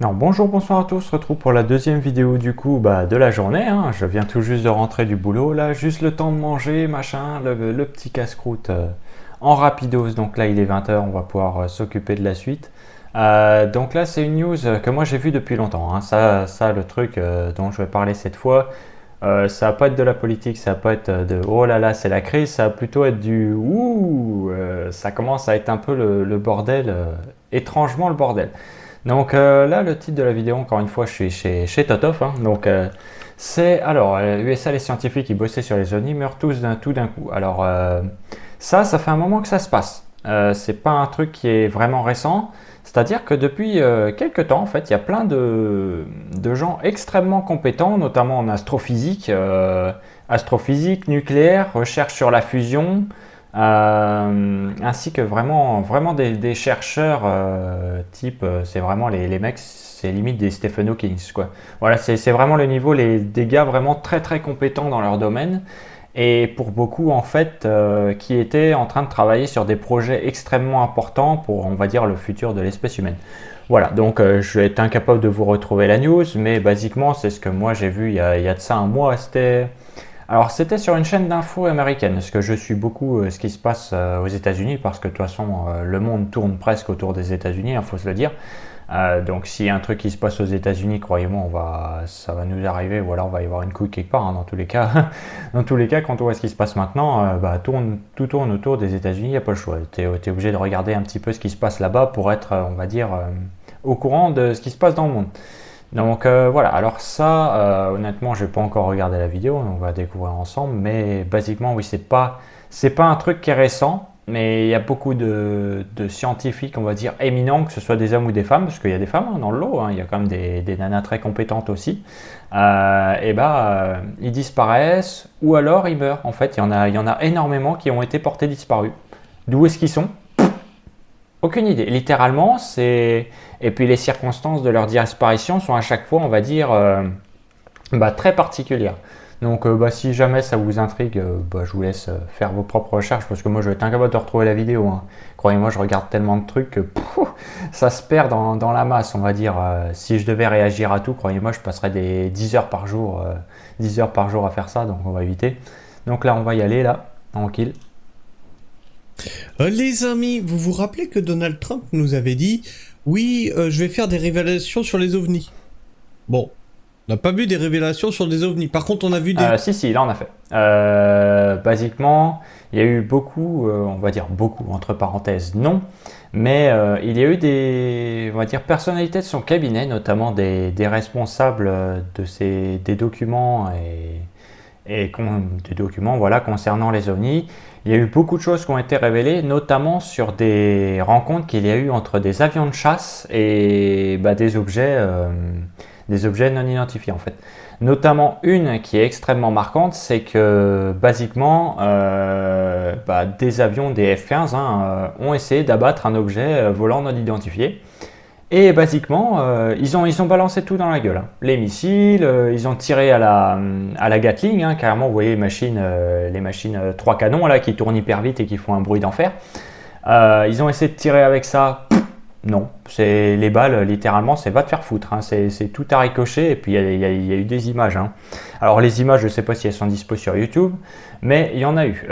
Alors bonjour, bonsoir à tous, on se retrouve pour la deuxième vidéo du coup de la journée, hein. Je viens tout juste de rentrer du boulot, là, juste le temps de manger, machin, le petit casse-croûte en rapidos, donc là il est 20 h, on va pouvoir s'occuper de la suite. Donc là c'est une news que moi j'ai vue depuis longtemps, hein. Ça le truc dont je vais parler cette fois, ça va pas être de la politique, ça va pas être de oh là là c'est la crise, ça va plutôt être du ouh, ça commence à être un peu le bordel, étrangement le bordel. Donc là, le titre de la vidéo, encore une fois, je suis chez Totof, hein. Donc c'est alors USA, les scientifiques qui bossaient sur les ovnis meurent tous tout d'un coup. Alors ça fait un moment que ça se passe. C'est pas un truc qui est vraiment récent. C'est-à-dire que depuis quelques temps, en fait, il y a plein de gens extrêmement compétents, notamment en astrophysique, nucléaire, recherche sur la fusion, ainsi que vraiment des chercheurs type, c'est vraiment les mecs, c'est limite des Stephen Hawking, quoi. Voilà, c'est vraiment le niveau, des gars vraiment très très compétents dans leur domaine. Et pour beaucoup, en fait, qui étaient en train de travailler sur des projets extrêmement importants pour, on va dire, le futur de l'espèce humaine. Voilà, donc je vais être incapable de vous retrouver la news, mais basiquement, c'est ce que moi j'ai vu il y a de ça un mois. C'était sur une chaîne d'infos américaine, parce que je suis beaucoup ce qui se passe aux États-Unis, parce que de toute façon, le monde tourne presque autour des États-Unis, il faut se le dire. Donc s'il y a un truc qui se passe aux États-Unis, croyez-moi, ça va nous arriver, ou alors il va y avoir une couille quelque part, hein, dans tous les cas. Dans tous les cas, quand on voit ce qui se passe maintenant, tout tourne autour des États-Unis, il n'y a pas le choix. Tu es obligé de regarder un petit peu ce qui se passe là-bas pour être, on va dire, au courant de ce qui se passe dans le monde. Donc voilà, alors ça, honnêtement, je n'ai pas encore regardé la vidéo, on va découvrir ensemble, mais basiquement, oui, c'est pas un truc qui est récent, mais il y a beaucoup de scientifiques, on va dire, éminents, que ce soit des hommes ou des femmes, parce qu'il y a des femmes, hein, dans le lot, hein, il y a quand même des nanas très compétentes aussi, ils disparaissent, ou alors ils meurent, en fait, il y en a énormément qui ont été portés disparus. D'où est-ce qu'ils sont? Aucune idée. Littéralement, c'est. Et puis les circonstances de leur disparition sont à chaque fois, on va dire, très particulières. Donc, si jamais ça vous intrigue, je vous laisse faire vos propres recherches parce que moi, je vais être incapable de retrouver la vidéo, hein. Croyez-moi, je regarde tellement de trucs que ça se perd dans la masse, on va dire. Si je devais réagir à tout, croyez-moi, je passerais des 10 heures par jour, 10 heures par jour à faire ça, donc on va éviter. Donc là, on va y aller, là, tranquille. Les amis, vous vous rappelez que Donald Trump nous avait dit « Oui, je vais faire des révélations sur les ovnis ». Bon, on n'a pas vu des révélations sur des ovnis. Par contre, on a vu des... Si, là on a fait. Basiquement, il y a eu beaucoup, on va dire beaucoup, entre parenthèses, non, mais il y a eu on va dire, personnalités de son cabinet, notamment des responsables des documents des documents, voilà, concernant les ovnis. Il y a eu beaucoup de choses qui ont été révélées, notamment sur des rencontres qu'il y a eu entre des avions de chasse et des objets non identifiés en fait. Notamment une qui est extrêmement marquante, c'est que basiquement des avions des F-15 ont essayé d'abattre un objet volant non identifié. Et basiquement, ils ont balancé tout dans la gueule, hein. Les missiles, ils ont tiré à la Gatling, hein, carrément, vous voyez les machines 3 canons là, qui tournent hyper vite et qui font un bruit d'enfer. Ils ont essayé de tirer avec ça. Non, c'est les balles, littéralement, c'est va te faire foutre, hein. C'est tout à ricocher et puis il y a eu des images, hein. Alors les images, je ne sais pas si elles sont dispo sur YouTube, mais il y en a eu.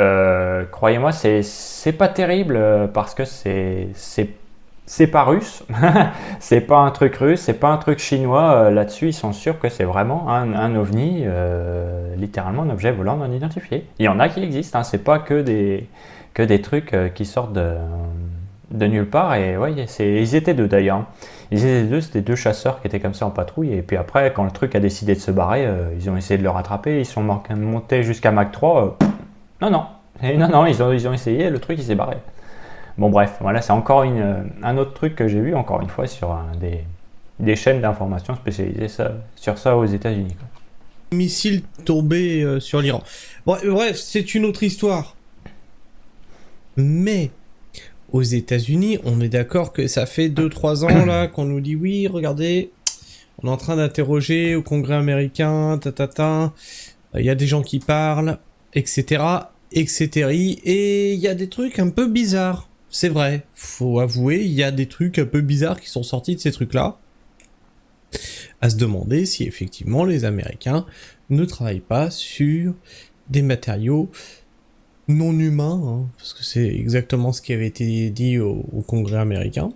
Croyez-moi, c'est pas terrible parce que c'est pas russe, c'est pas un truc russe, c'est pas un truc chinois. Là-dessus, ils sont sûrs que c'est vraiment un ovni, littéralement un objet volant non identifié. Il y en a qui existent, hein, c'est pas que des trucs qui sortent de nulle part. Et ouais, ils étaient deux d'ailleurs, hein. Ils étaient deux, c'était deux chasseurs qui étaient comme ça en patrouille. Et puis après, quand le truc a décidé de se barrer, ils ont essayé de le rattraper. Ils sont montés jusqu'à Mach 3. Non, ils ont essayé, le truc il s'est barré. Bon bref, voilà, c'est encore un autre truc que j'ai vu, encore une fois, sur des chaînes d'information spécialisées sur ça aux États-Unis, quoi. missiles tombés sur l'Iran. Bref, c'est une autre histoire. Mais aux États-Unis, on est d'accord que ça fait 2-3 ans là qu'on nous dit oui, regardez, on est en train d'interroger au Congrès américain, il y a des gens qui parlent, etc., etc. Et il y a des trucs un peu bizarres. C'est vrai, faut avouer, il y a des trucs un peu bizarres qui sont sortis de ces trucs-là. à se demander si effectivement les Américains ne travaillent pas sur des matériaux non humains, hein, parce que c'est exactement ce qui avait été dit au Congrès américain.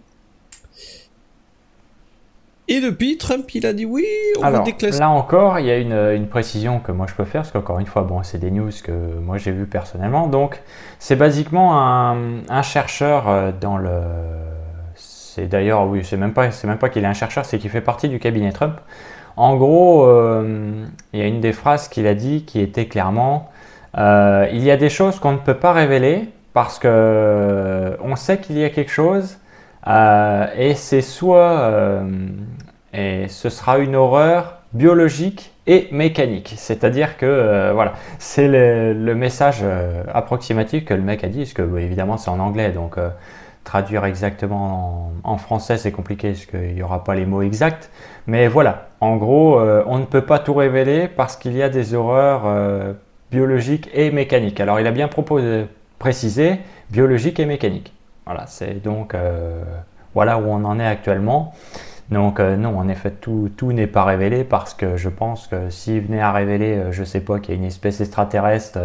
Et depuis, Trump, il a dit oui, on va Alors, déclasser. là encore, il y a une précision que moi je peux faire, parce qu'encore une fois, bon, c'est des news que moi j'ai vues personnellement. Donc, c'est basiquement un chercheur dans le. C'est d'ailleurs, oui, c'est même pas qu'il est un chercheur, c'est qu'il fait partie du cabinet Trump. En gros, il y a une des phrases qu'il a dit qui était clairement il y a des choses qu'on ne peut pas révéler parce que on sait qu'il y a quelque chose et c'est soit et ce sera une horreur biologique et mécanique. C'est-à-dire que voilà, c'est le message approximatif que le mec a dit, parce que évidemment c'est en anglais, donc traduire exactement en français c'est compliqué parce qu'il n'y aura pas les mots exacts. Mais voilà, en gros, on ne peut pas tout révéler parce qu'il y a des horreurs biologiques et mécaniques. Alors il a bien précisé biologique et mécanique. Voilà, c'est donc voilà où on en est actuellement. Donc non, en effet, tout n'est pas révélé parce que je pense que s'il venait à révéler, je sais pas, qu'il y a une espèce extraterrestre,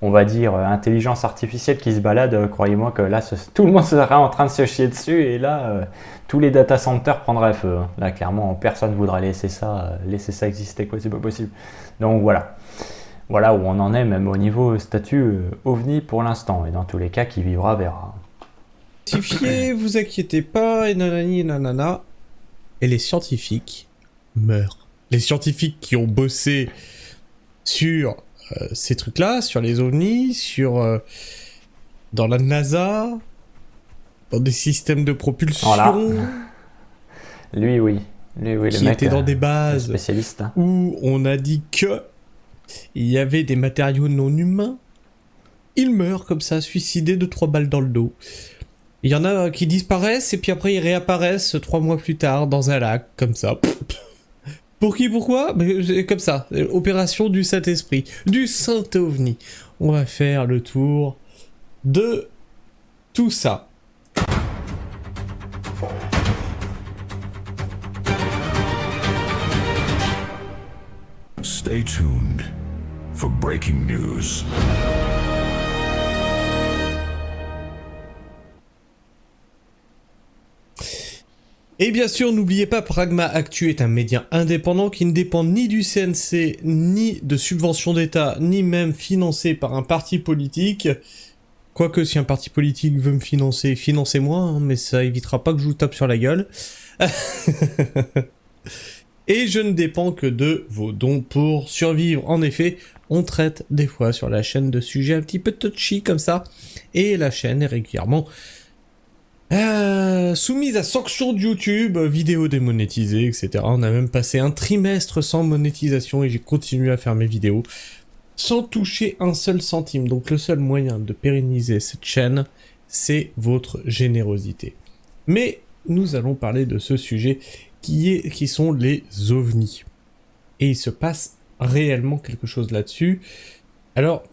on va dire intelligence artificielle qui se balade, croyez-moi que là, tout le monde serait en train de se chier dessus et là, tous les data centers prendraient feu. Là, clairement, personne ne voudrait laisser ça exister, quoi, c'est pas possible. Donc voilà. Voilà où on en est, même au niveau statut OVNI pour l'instant. Et dans tous les cas, qui vivra verra. Vous inquiétez pas, et nanani, nanana. Et les scientifiques meurent. Les scientifiques qui ont bossé sur ces trucs-là, sur les ovnis, sur dans la NASA, dans des systèmes de propulsion, voilà. Lui, oui, le qui mec étaient dans des bases spécialiste, hein. où on a dit que il y avait des matériaux non humains. Il meurt comme ça, suicidé de 3 balles dans le dos. Il y en a qui disparaissent et puis après ils réapparaissent 3 mois plus tard dans un lac, comme ça. Pour qui, pourquoi? C'est comme ça. Opération du Saint-Esprit, du Saint-OVNI. On va faire le tour de tout ça. Stay tuned for breaking news. Et bien sûr, n'oubliez pas, Pragma Actu est un média indépendant qui ne dépend ni du CNC, ni de subventions d'État, ni même financé par un parti politique. Quoique, si un parti politique veut me financer, financez-moi, hein, mais ça évitera pas que je vous tape sur la gueule. Et je ne dépends que de vos dons pour survivre. En effet, on traite des fois sur la chaîne de sujets un petit peu touchy comme ça, et la chaîne est régulièrement soumise à sanction de YouTube, vidéos démonétisées, etc. On a même passé un trimestre sans monétisation et j'ai continué à faire mes vidéos sans toucher un seul centime. Donc le seul moyen de pérenniser cette chaîne, c'est votre générosité. Mais nous allons parler de ce sujet qui sont les ovnis. Et il se passe réellement quelque chose là-dessus. Alors,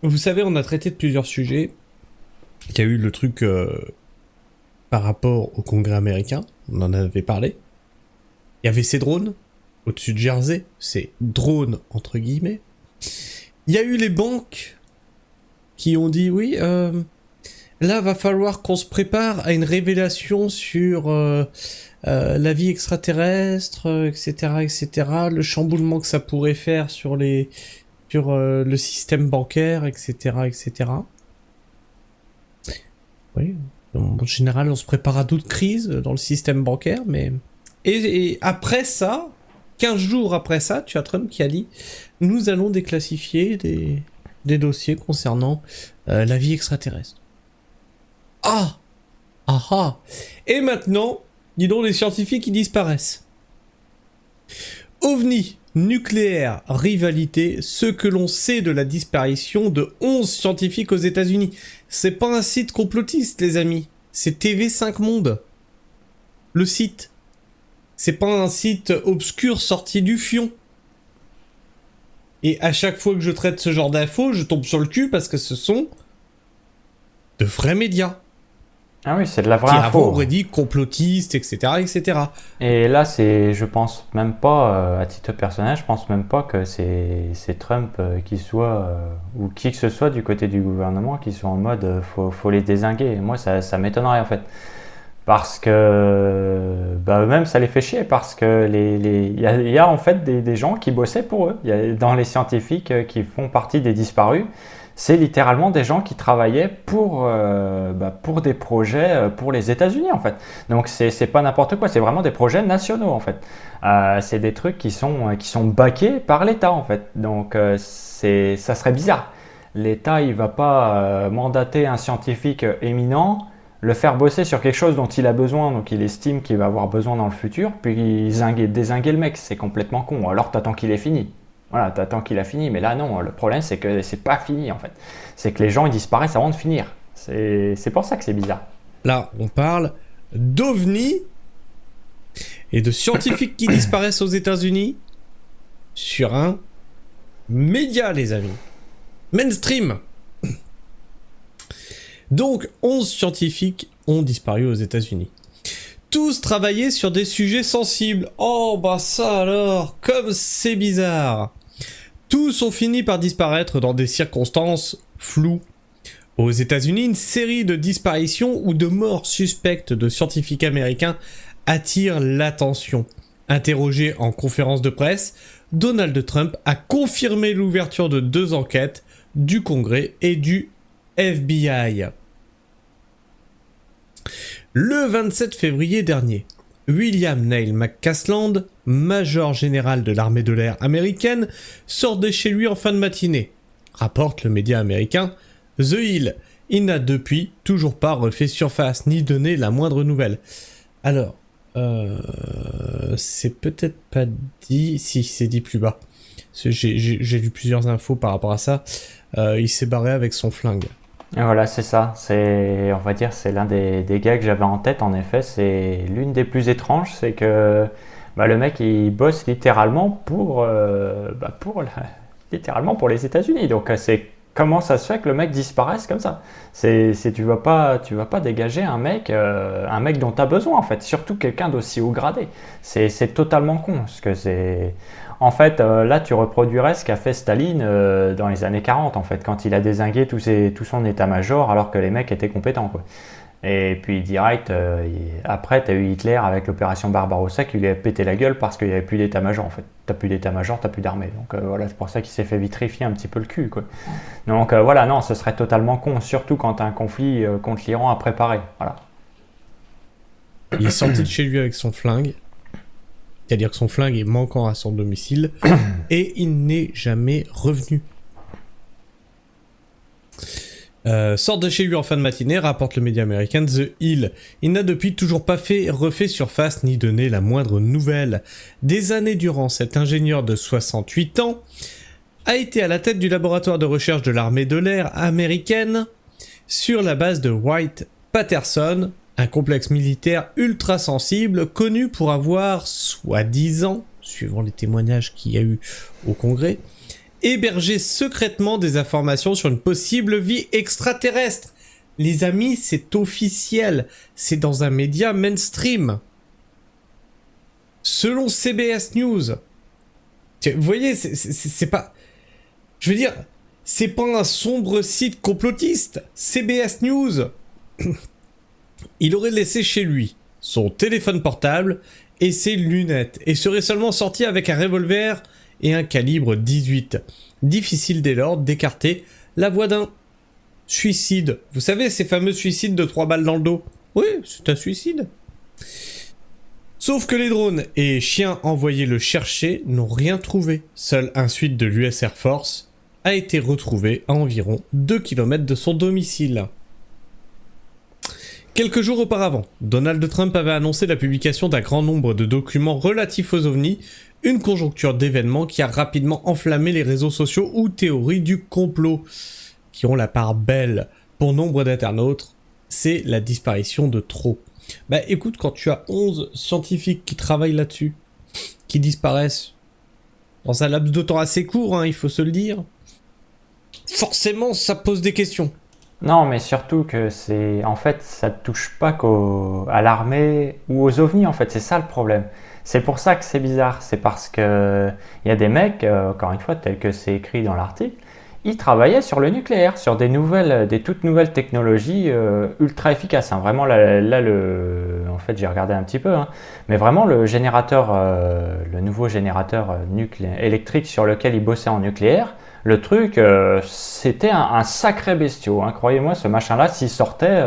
vous savez, on a traité de plusieurs sujets. Il y a eu le truc par rapport au Congrès américain, on en avait parlé. Il y avait ces drones au-dessus de Jersey, ces drones entre guillemets. Il y a eu les banques qui ont dit oui, là va falloir qu'on se prépare à une révélation sur la vie extraterrestre, etc., etc. Le chamboulement que ça pourrait faire sur le système bancaire, etc., etc. Oui. En général, on se prépare à d'autres crises dans le système bancaire, mais... Et après ça, 15 jours après ça, tu as Trump qui a dit « Nous allons déclassifier des dossiers concernant la vie extraterrestre. » Ah! Ah ah! Et maintenant, dis donc, les scientifiques qui disparaissent. OVNI, nucléaire, rivalité, ce que l'on sait de la disparition de 11 scientifiques aux États-Unis. C'est pas un site complotiste, les amis. C'est TV5 Monde. Le site. C'est pas un site obscur sorti du fion. Et à chaque fois que je traite ce genre d'infos, je tombe sur le cul parce que ce sont de vrais médias. Ah oui, c'est de la vraie Qui avant info. aurait dit complotiste, etc., etc. Et là, je pense même pas, à titre personnel, je pense même pas que c'est Trump qui soit, ou qui que ce soit du côté du gouvernement, qui soit en mode faut les dézinguer. Moi, ça m'étonnerait en fait. Parce que eux-mêmes, ça les fait chier. Parce que il y a en fait des gens qui bossaient pour eux. Dans les scientifiques qui font partie des disparus, c'est littéralement des gens qui travaillaient pour des projets pour les États-Unis en fait. Donc c'est pas n'importe quoi, c'est vraiment des projets nationaux en fait. C'est des trucs qui sont backés par l'État en fait. Donc ça serait bizarre. L'État il va pas mandater un scientifique éminent, le faire bosser sur quelque chose dont il a besoin, donc il estime qu'il va avoir besoin dans le futur, puis dézinguer le mec, c'est complètement con. Alors t'attends qu'il ait fini. Voilà, t'attends qu'il a fini, mais là non, le problème c'est que c'est pas fini en fait. C'est que les gens ils disparaissent avant de finir. C'est pour ça que c'est bizarre. Là, on parle d'OVNI et de scientifiques qui disparaissent aux États-Unis sur un média, les amis. Mainstream. Donc, 11 scientifiques ont disparu aux États-Unis. Tous travaillaient sur des sujets sensibles. Oh, bah ça alors, comme c'est bizarre. Tous ont fini par disparaître dans des circonstances floues. Aux États-Unis, une série de disparitions ou de morts suspectes de scientifiques américains attire l'attention. Interrogé en conférence de presse, Donald Trump a confirmé l'ouverture de 2 enquêtes du Congrès et du FBI. Le 27 février dernier, William Neil McCasland, major général de l'armée de l'air américaine, sort de chez lui en fin de matinée, rapporte le média américain The Hill. Il n'a depuis toujours pas refait surface ni donné la moindre nouvelle. Alors, c'est peut-être pas dit... Si, c'est dit plus bas. J'ai lu plusieurs infos par rapport à ça. Il s'est barré avec son flingue. Et voilà, c'est ça. On va dire, c'est l'un des gars que j'avais en tête. En effet, c'est l'une des plus étranges, c'est que le mec il bosse littéralement littéralement pour les États-Unis. Donc c'est comment ça se fait que le mec disparaisse comme ça. Tu vas pas dégager un mec dont tu as besoin en fait. Surtout quelqu'un d'aussi haut gradé. C'est totalement con, parce que c'est en fait, là, tu reproduirais ce qu'a fait Staline dans les années 40, en fait, quand il a dézingué tout son état-major alors que les mecs étaient compétents, quoi. Et puis, direct, après, tu as eu Hitler avec l'opération Barbarossa qui lui a pété la gueule parce qu'il n'y avait plus d'état-major, en fait. Tu n'as plus d'état-major, tu n'as plus d'armée. Donc, voilà, c'est pour ça qu'il s'est fait vitrifier un petit peu le cul, quoi. Donc, voilà, non, ce serait totalement con, surtout quand tu as un conflit contre l'Iran à préparer. Voilà. Il est sorti de chez lui avec son flingue. C'est-à-dire que son flingue est manquant à son domicile, et il n'est jamais revenu. Sort de chez lui en fin de matinée, rapporte le média américain The Hill. Il n'a depuis toujours pas refait surface ni donné la moindre nouvelle. Des années durant, cet ingénieur de 68 ans a été à la tête du laboratoire de recherche de l'armée de l'air américaine sur la base de Wright-Patterson, un complexe militaire ultra sensible connu pour avoir, soi-disant, suivant les témoignages qu'il y a eu au Congrès, hébergé secrètement des informations sur une possible vie extraterrestre. Les amis, c'est officiel, c'est dans un média mainstream. Selon CBS News, vous voyez, c'est pas... Je veux dire, c'est pas un sombre site complotiste. CBS News... Il aurait laissé chez lui son téléphone portable et ses lunettes et serait seulement sorti avec un revolver et un calibre 18. Difficile dès lors d'écarter la voie d'un suicide. Vous savez, ces fameux suicides de 3 balles dans le dos. Oui, c'est un suicide. Sauf que les drones et chiens envoyés le chercher n'ont rien trouvé. Seul un suite de l'US Air Force a été retrouvé à environ 2 km de son domicile. Quelques jours auparavant, Donald Trump avait annoncé la publication d'un grand nombre de documents relatifs aux ovnis, une conjoncture d'événements qui a rapidement enflammé les réseaux sociaux ou théories du complot, qui ont la part belle pour nombre d'internautes, c'est la disparition de trop. Bah écoute, quand tu as 11 scientifiques qui travaillent là-dessus, qui disparaissent, dans un laps de temps assez court, il faut se le dire, forcément ça pose des questions. Non, mais surtout que en fait, ça ne touche pas à l'armée ou aux ovnis, en fait, c'est ça le problème. C'est pour ça que c'est bizarre, c'est parce que il y a des mecs, encore une fois, tel que c'est écrit dans l'article, ils travaillaient sur le nucléaire, sur des toutes nouvelles technologies ultra efficaces, hein. Vraiment, en fait, j'ai regardé un petit peu, hein, mais vraiment le nouveau générateur électrique sur lequel ils bossaient en nucléaire, le truc, c'était un sacré bestiau, hein. Croyez-moi, ce machin-là, s'il sortait,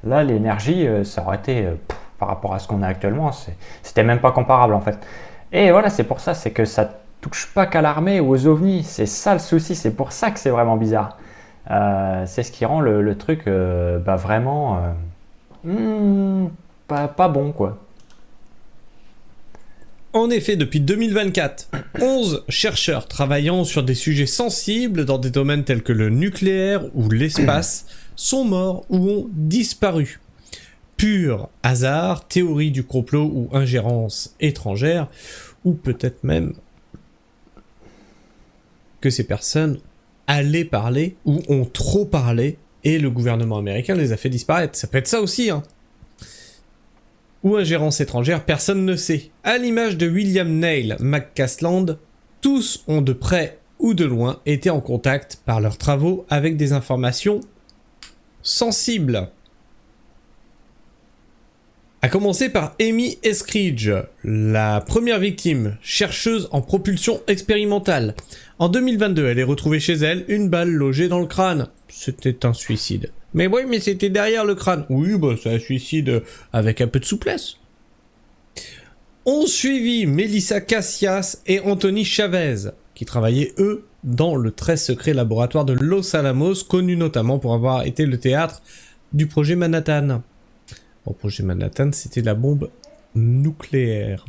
là, l'énergie, ça aurait été, par rapport à ce qu'on a actuellement, c'était même pas comparable en fait. Et voilà, c'est pour ça, c'est que ça touche pas qu'à l'armée ou aux ovnis, c'est ça le souci, c'est pour ça que c'est vraiment bizarre. C'est ce qui rend le truc vraiment pas bon quoi. En effet, depuis 2024, 11 chercheurs travaillant sur des sujets sensibles dans des domaines tels que le nucléaire ou l'espace sont morts ou ont disparu. Pur hasard, théorie du complot ou ingérence étrangère, ou peut-être même que ces personnes allaient parler ou ont trop parlé et le gouvernement américain les a fait disparaître. Ça peut être ça aussi, hein. Ou ingérence étrangère, personne ne sait. À l'image de William Neil McCasland, tous ont de près ou de loin été en contact par leurs travaux avec des informations sensibles. A commencer par Amy Eskridge, la première victime, chercheuse en propulsion expérimentale. En 2022, elle est retrouvée chez elle, une balle logée dans le crâne. C'était un suicide. Mais oui, mais c'était derrière le crâne. Oui, c'est un suicide avec un peu de souplesse. Ont suivi Melissa Cassias et Anthony Chavez, qui travaillaient, eux, dans le très secret laboratoire de Los Alamos, connu notamment pour avoir été le théâtre du projet Manhattan. Le projet Manhattan, c'était la bombe nucléaire.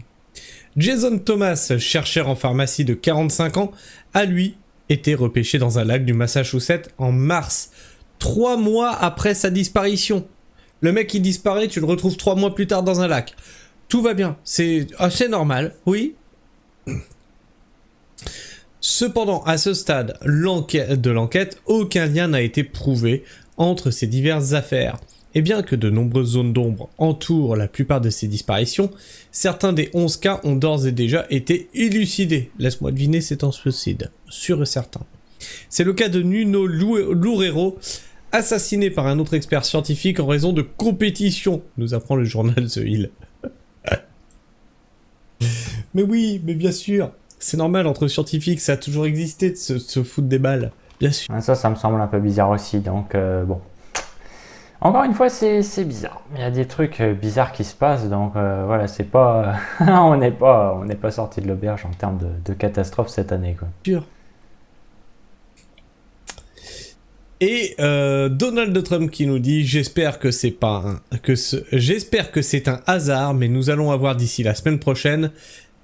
Jason Thomas, chercheur en pharmacie de 45 ans, a lui été repêché dans un lac du Massachusetts en mars, 3 mois après sa disparition. Le mec qui disparaît, tu le retrouves 3 mois plus tard dans un lac. Tout va bien, c'est assez normal, oui. Cependant, à ce stade de l'enquête, aucun lien n'a été prouvé entre ces diverses affaires. Et bien que de nombreuses zones d'ombre entourent la plupart de ces disparitions, certains des 11 cas ont d'ores et déjà été élucidés. Laisse-moi deviner, c'est un suicide, sûr et certain. C'est le cas de Nuno Loureiro, assassiné par un autre expert scientifique en raison de compétition, nous apprend le journal The Hill. Mais oui, mais bien sûr, c'est normal, entre scientifiques, ça a toujours existé de se foutre des balles, bien sûr. Ça me semble un peu bizarre aussi, donc bon. Encore une fois, c'est bizarre. Il y a des trucs bizarres qui se passent, donc voilà, c'est pas, on n'est pas sorti de l'auberge en termes de catastrophe cette année, quoi. Sûr. Et Donald Trump qui nous dit: j'espère que c'est un hasard, mais nous allons avoir d'ici la semaine prochaine.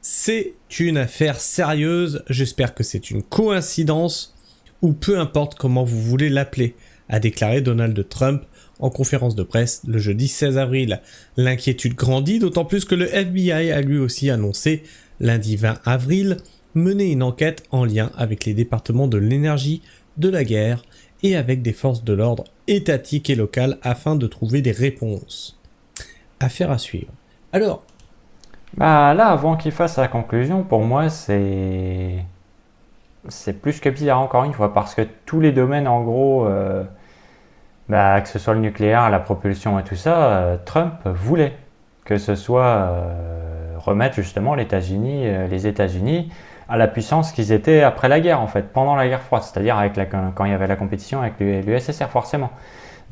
C'est une affaire sérieuse. J'espère que c'est une coïncidence ou peu importe comment vous voulez l'appeler, a déclaré Donald Trump en conférence de presse le jeudi 16 avril. L'inquiétude grandit, d'autant plus que le FBI a lui aussi annoncé lundi 20 avril mener une enquête en lien avec les départements de l'énergie, de la guerre et avec des forces de l'ordre étatiques et locales afin de trouver des réponses. Affaire à suivre. Alors, là, avant qu'il fasse sa conclusion, pour moi, c'est plus que bizarre encore une fois, parce que tous les domaines, en gros, que ce soit le nucléaire, la propulsion et tout ça, Trump voulait que ce soit remettre justement les États-Unis à la puissance qu'ils étaient après la guerre, en fait, pendant la guerre froide, c'est-à-dire quand il y avait la compétition avec l'USSR, forcément.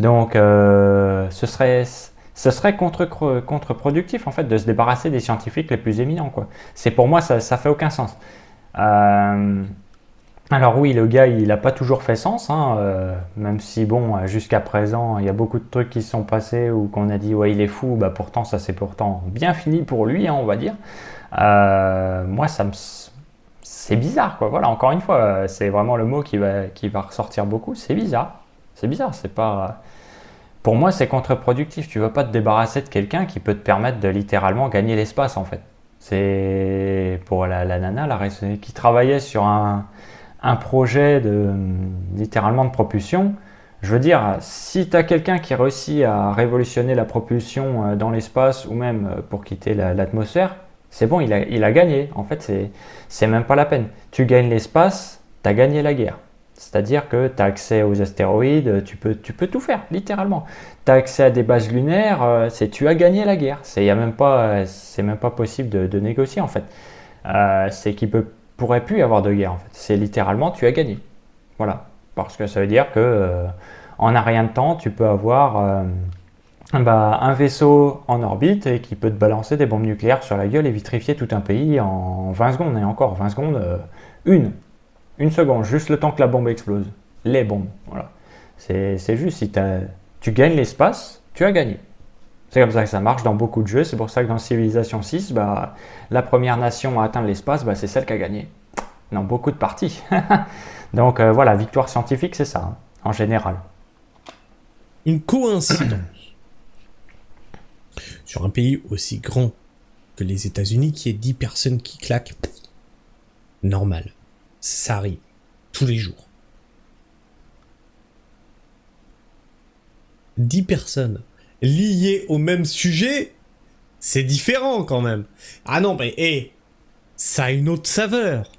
Donc, ce serait contre-productif, en fait, de se débarrasser des scientifiques les plus éminents, quoi. Pour moi, ça fait aucun sens. Alors oui, le gars, il n'a pas toujours fait sens, hein, même si, bon, jusqu'à présent, il y a beaucoup de trucs qui se sont passés où qu'on a dit, ouais, il est fou, pourtant, ça c'est pourtant bien fini pour lui, hein, on va dire. Moi, c'est bizarre, quoi. Voilà, encore une fois, c'est vraiment le mot qui va ressortir beaucoup, c'est bizarre. C'est bizarre, c'est pas... Pour moi, c'est contre-productif. Tu ne vas pas te débarrasser de quelqu'un qui peut te permettre de littéralement gagner l'espace, en fait. C'est pour la nana qui travaillait sur un projet littéralement de propulsion. Je veux dire, si tu as quelqu'un qui réussit à révolutionner la propulsion dans l'espace ou même pour quitter l'atmosphère, c'est bon, il a gagné. En fait, c'est même pas la peine. Tu gagnes l'espace, tu as gagné la guerre. C'est-à-dire que tu as accès aux astéroïdes, tu peux tout faire, littéralement. Tu as accès à des bases lunaires, tu as gagné la guerre. C'est même pas possible de négocier, en fait. C'est qu'il pourrait plus y avoir de guerre, en fait. C'est littéralement, tu as gagné. Voilà. Parce que ça veut dire que en un rien de temps, tu peux avoir un vaisseau en orbite et qui peut te balancer des bombes nucléaires sur la gueule et vitrifier tout un pays en 20 secondes. Et encore, 20 secondes, une seconde, juste le temps que la bombe explose. Les bombes, voilà. C'est juste, si tu gagnes l'espace, tu as gagné. C'est comme ça que ça marche dans beaucoup de jeux. C'est pour ça que dans Civilization 6, la première nation à atteindre l'espace, c'est celle qui a gagné. Dans beaucoup de parties. Donc voilà, victoire scientifique, c'est ça, hein, en général. Une coïncidence. Sur un pays aussi grand que les États-Unis, qui est 10 personnes qui claquent, normal. Ça arrive. Tous les jours. 10 personnes liées au même sujet, c'est différent quand même. Ah non, mais ça a une autre saveur.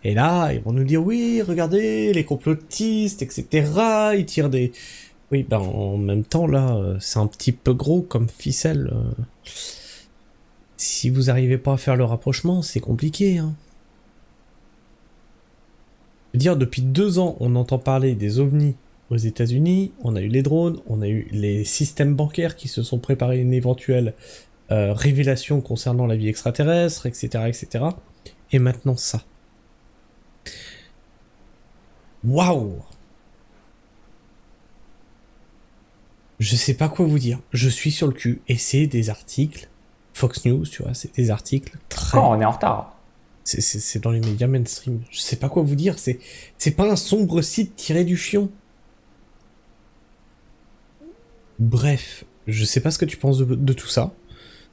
Et là, ils vont nous dire, oui, regardez, les complotistes, etc. Ils tirent des... Oui, en même temps, là, c'est un petit peu gros comme ficelle. Si vous n'arrivez pas à faire le rapprochement, c'est compliqué, hein. Je veux dire, depuis 2 ans, on entend parler des ovnis aux États-Unis, on a eu les drones, on a eu les systèmes bancaires qui se sont préparés une éventuelle révélation concernant la vie extraterrestre, etc., etc. Et maintenant ça. Waouh! Je sais pas quoi vous dire. Je suis sur le cul. Et c'est des articles. Fox News, tu vois, c'est des articles très... Quand on est en retard. C'est dans les médias mainstream. Je sais pas quoi vous dire. C'est pas un sombre site tiré du fion. Bref, je sais pas ce que tu penses de tout ça.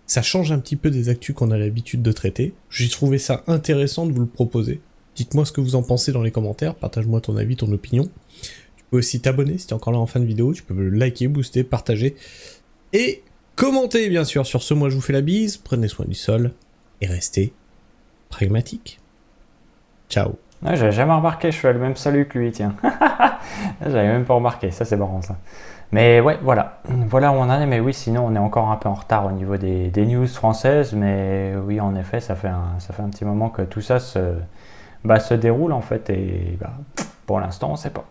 Ça change un petit peu des actus qu'on a l'habitude de traiter. J'ai trouvé ça intéressant de vous le proposer. Dites-moi ce que vous en pensez dans les commentaires. Partage-moi ton avis, ton opinion. Tu peux aussi t'abonner si t'es encore là en fin de vidéo. Tu peux liker, booster, partager. Et commenter, bien sûr. Sur ce, moi, je vous fais la bise. Prenez soin du sol. Et restez pragmatique. Ciao. Ouais, j'avais jamais remarqué, je fais le même salut que lui, tiens. J'avais même pas remarqué, ça c'est marrant ça. Mais ouais, voilà. Voilà où on en est, mais oui, sinon on est encore un peu en retard au niveau des news françaises, mais oui, en effet, ça fait un petit moment que tout ça se déroule en fait, et pour l'instant, on sait pas.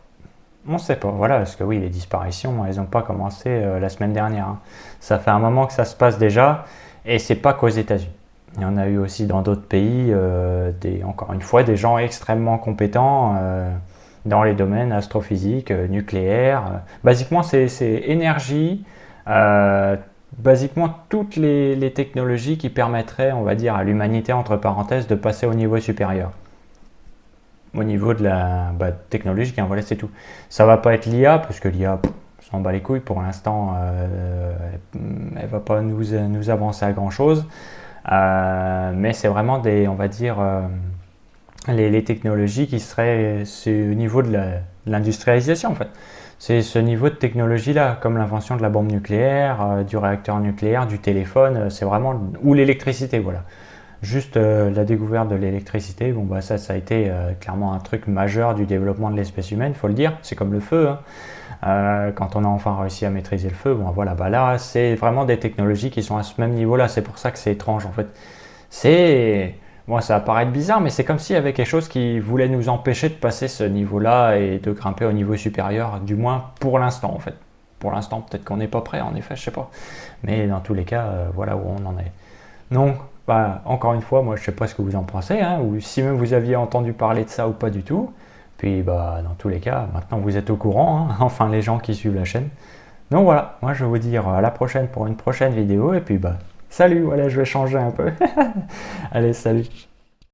On sait pas, voilà, parce que oui, les disparitions, elles n'ont pas commencé la semaine dernière. Hein. Ça fait un moment que ça se passe déjà, et c'est pas qu'aux États-Unis. Il y en a eu aussi dans d'autres pays, encore une fois, des gens extrêmement compétents dans les domaines astrophysiques, nucléaires. Basiquement, c'est énergie, basiquement toutes les technologies qui permettraient, on va dire, à l'humanité, entre parenthèses, de passer au niveau supérieur. Au niveau de la technologique, hein, voilà, c'est tout. Ça va pas être l'IA, parce que l'IA, s'en bat les couilles pour l'instant, elle va pas nous avancer à grand-chose. Mais c'est vraiment on va dire, les technologies qui seraient, c'est au niveau de l'industrialisation en fait. C'est ce niveau de technologie-là, comme l'invention de la bombe nucléaire, du réacteur nucléaire, du téléphone, c'est vraiment, ou l'électricité, voilà. Juste la découverte de l'électricité, ça a été clairement un truc majeur du développement de l'espèce humaine, il faut le dire, c'est comme le feu, hein. Quand on a enfin réussi à maîtriser le feu, là c'est vraiment des technologies qui sont à ce même niveau-là, c'est pour ça que c'est étrange en fait. Ça va paraître bizarre, mais c'est comme s'il y avait quelque chose qui voulait nous empêcher de passer ce niveau-là et de grimper au niveau supérieur, du moins pour l'instant en fait. Pour l'instant, peut-être qu'on n'est pas prêt, en effet, je sais pas. Mais dans tous les cas, voilà où on en est. Donc, encore une fois, moi je sais pas ce que vous en pensez, hein, ou si même vous aviez entendu parler de ça ou pas du tout. Puis dans tous les cas, maintenant vous êtes au courant, hein, enfin les gens qui suivent la chaîne. Donc voilà, moi je vais vous dire à la prochaine pour une prochaine vidéo, et puis salut, voilà, je vais changer un peu. Allez, salut.